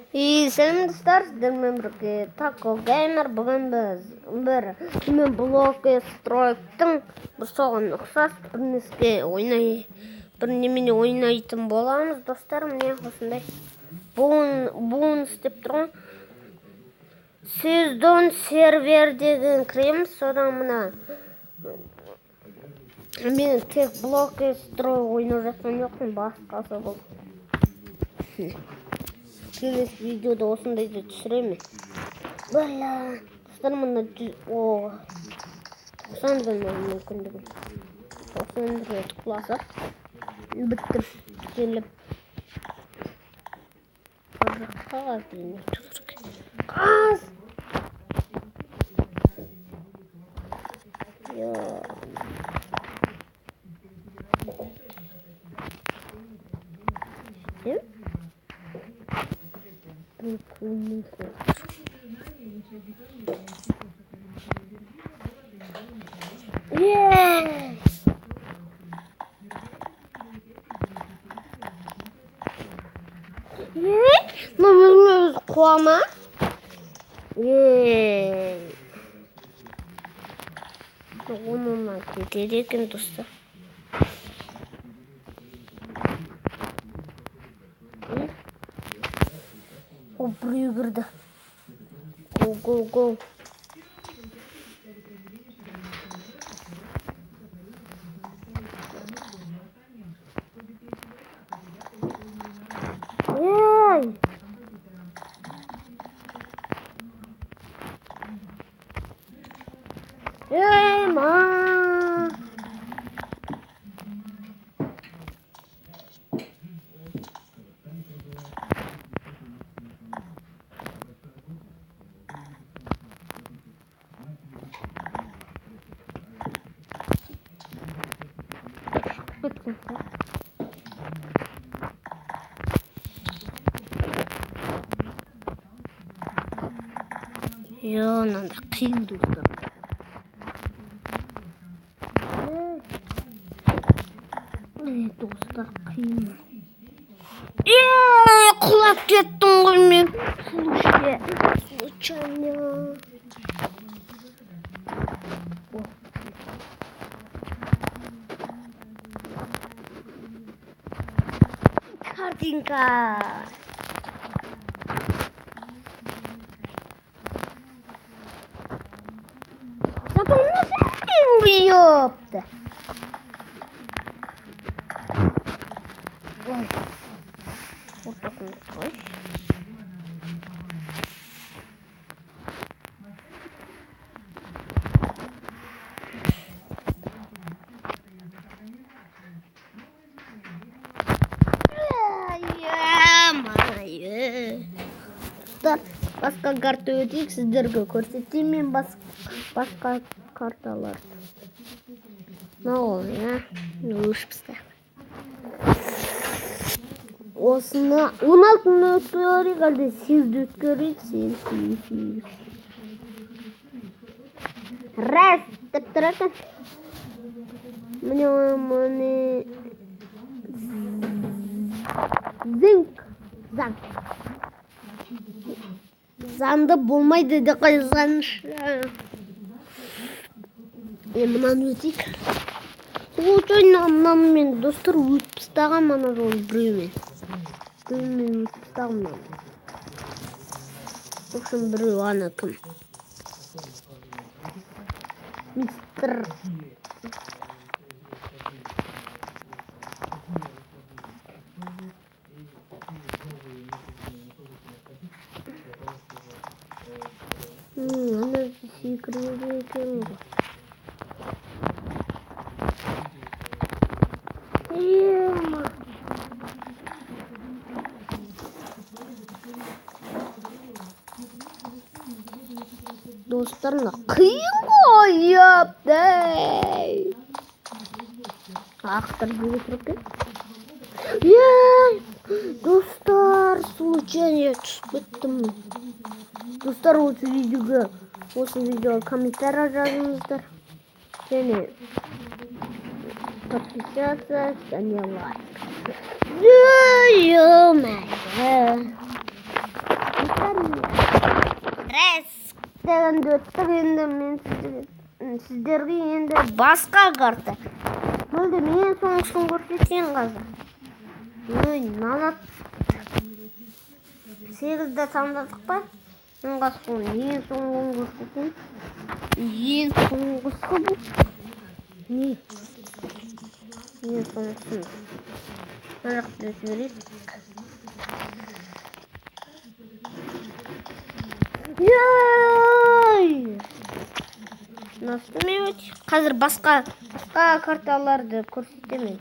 Сәлем достар, сіздермен бірге Тако Геймер. Бүгін біз мен блоки стройктың соған ұқсас бір немене ойнайтын боламыз. Достар, міне осындай бонус деп тұрған. Сіздің сервердегі кіреміз, содан мына мен тек блоки строй ойнап жатқан жоқпын, басқасы бұл. Келесі видеода осындайды түсіремін. Достар, мына 90 мүмкіндігім. 90 рет құласа біттім. Келіп қағаз дейін қағаз. Намыз қуама. Онына кетер екен, достар. Біреу кірді. Go. Мынандай қиын достар. Достар, қиын. Құлап кеттім ғой мен. Случайно. Картинка. Ёпта. Вот такой. Басқа карта өтейік, сіздерге көрсетейін мен басқа карталарды. Өшіпсті. Осыны 16-ны өткерейік, әлде 8-ді өткерейік, 8. Рәс, деп тұратын. Міне Занды болмайды де қайзанышы. Мұнан өтейік. Случайно мен достар өтіп тастаған мана жолы біреумен өтіп тастаған. В общем, біреу ана кім? Мистер. Ана секіреді екен ғой. Достарына қиын ғой, ептай. Ақтар бөлі тұрып кет. Достар, случайно түсіп кеттім. Достар, осы видеоға комментарий жазыңыздар. Және подписаться, және лайк. Ё-моё. дегенде өттік. Енді мен сіздерге енді басқа карта. Мүлде мен соңғысын көрсетейін қазір. Мана 8-ді таңдадық па? Мен қасқын ең соңғын көрсетейін. Ең соңғысы бұл. Не? Ең соңғысын. Мына жақты жіберейік. Настымен өте. Қазір басқа карталарды көрсетемін.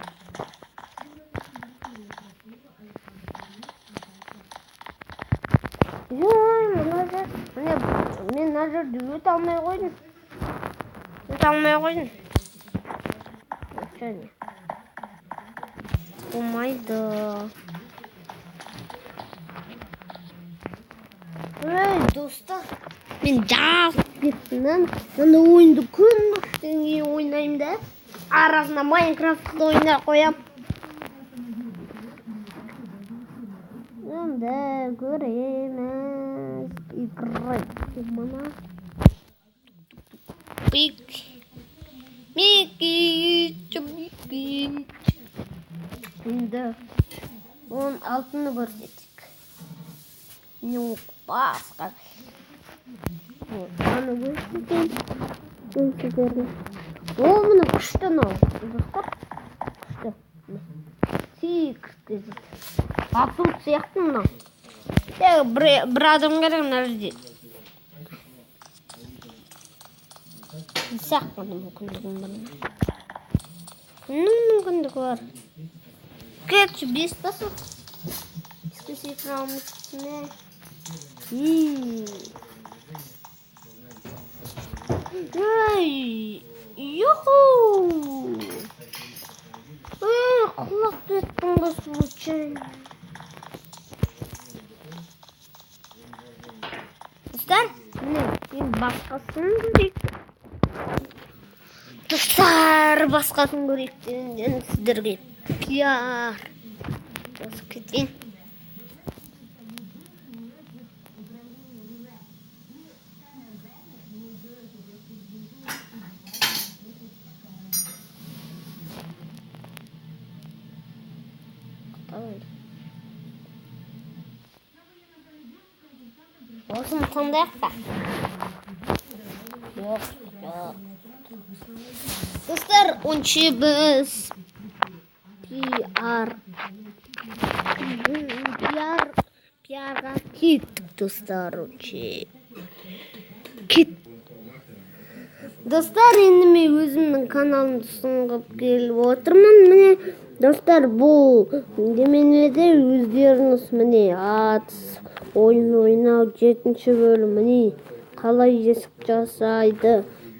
Мен мына жерде өте алмай қойдым. Болмайды. Достар, мен кеттім. Мына ойынды күндіктен кейін ойнаймын да. Арасында Майнкрафтты ойнап қоям. Енді көреміз. Играть. Мана. Енді 16-ны көрсетік. Не басқа. Аны көрсетейін. Мұны күшті нау. Күшті. Секірт. Батут сияқты мұна. Бір адам керек мына жерде. Сияқты мүмкіндігім бар. Мүмкіндігі бар. Кетші 5 басып. Ескесе тұрамыз үстіне. Юху! Құлақ кеттің ба случайно? Достар, мен басқасын көрейік. Достар, басқасын көрейік дегенден сіздерге пиар жазып кетейін. Осыны қондайық па? Жоқ. Достар, онше біз пиарға кеттік, достар, онше. Достар, енді мен өзімнің каналымды ұсынғып келіп отырмын. Міне, достар, бұл деменеде өздеріңіз міне атыс ойын ойнау 7-ші бөлім. Міне қалай есік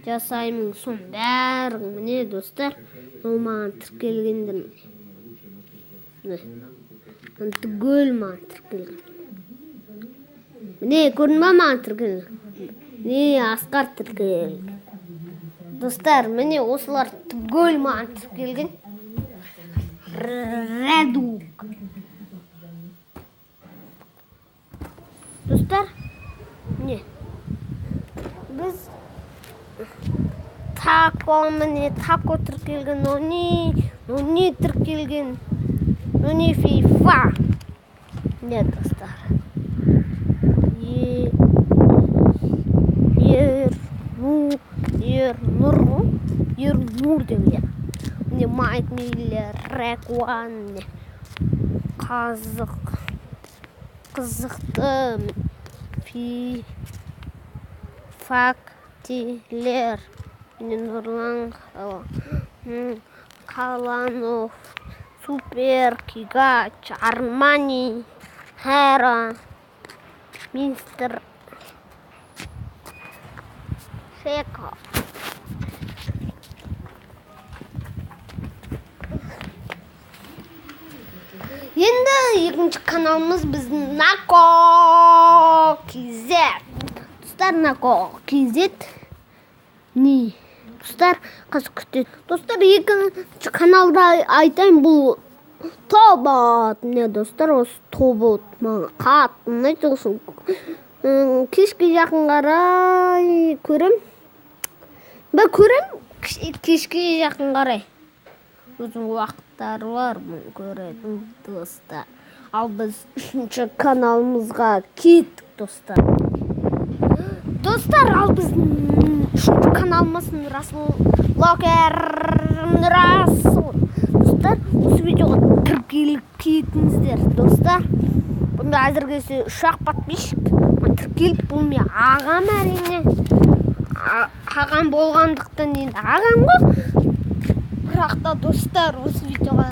жасаймын сон бәрін. Міне, достар, ол маған тіркелгендер. Түгел маған тіркелген. Міне, көрін ба маған тіркелген? Міне, Асқар тіркелген. Достар, міне осылар түгел маған тіркелген. Редук. Достар, міне. Біз тако тіркелген, они тіркелген, они FIFA. Не, достар. Ернур демек. Міне Майк Миллер, Рекуан, қызықты фактилер, Нұрлан Қаланов, Супер Кигач, Армани, Хера, Мистер Шека. Енді екінші каналымыз біздің Нако KZ. Достар, Нако KZ. Не? Достар, қазір күтеді. Достар, екінші каналда айтайын, бұл тобот. Не, достар, осы тобот. Маған қатты ұнайды. кешке жақын қарай көрем. Кешке жақын қарай. Өзің уақыттары бар мұны көретін достар. Ал біз 3-ші каналымызға кеттік достар. Достар, ал біздің 3-ші каналымыз Нұрасыл Блогер. Достар, осы видеоға тіркеліп кетіңіздер достар. Бұнда әзіргесі 3-ақ подписчик тіркеліп, бұл мен ағам әрине. Ағам болғандықтан енді ағам ғой. Бірақ та достар, осы видеоға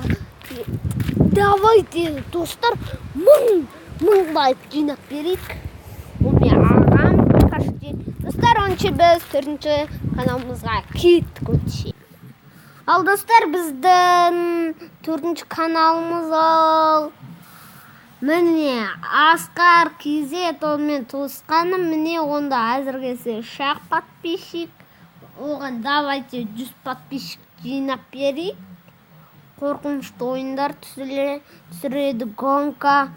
давайте достар 1000 лайк жинап берейік. Бұл мен ағам. Достар, онша біз 4-ші каналымызға кеттік өтше. Ал достар, біздің 4-ші каналымыз ол міне Асқар KZ, ол мен туысқаным. Міне онда әзіргесі 3-ақ подписчик. Оған давайте 100 подписчик жинап берейік. Қорқынышты ойындар түсіреді, гонка,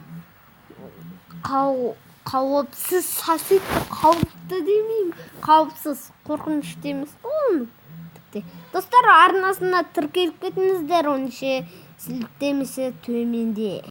қауіпсіз сосед, қауіпті демеймін, қауіпсіз, қорқынышты емес оны. Достар, арнасына тіркеліп кетіңіздер, онша сілтемесі төменде.